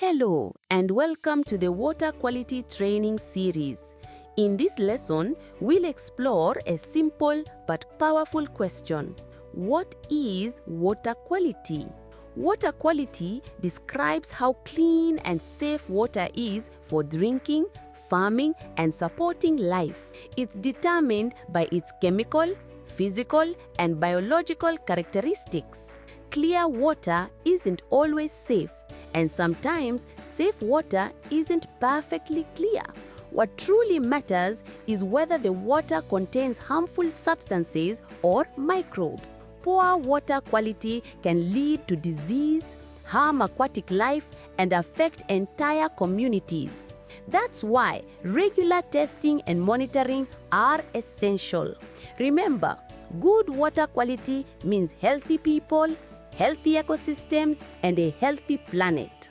Hello and welcome to the Water Quality Training Series. In this lesson, we'll explore a simple but powerful question. What is water quality? Water quality describes how clean and safe water is for drinking, farming, and supporting life. It's determined by its chemical, physical, and biological characteristics. Clear water isn't always safe, and sometimes safe water isn't perfectly clear. What truly matters is whether the water contains harmful substances or microbes. Poor water quality can lead to disease, harm aquatic life, and affect entire communities. That's why regular testing and monitoring are essential. Remember, good water quality means healthy people, healthy ecosystems, and a healthy planet.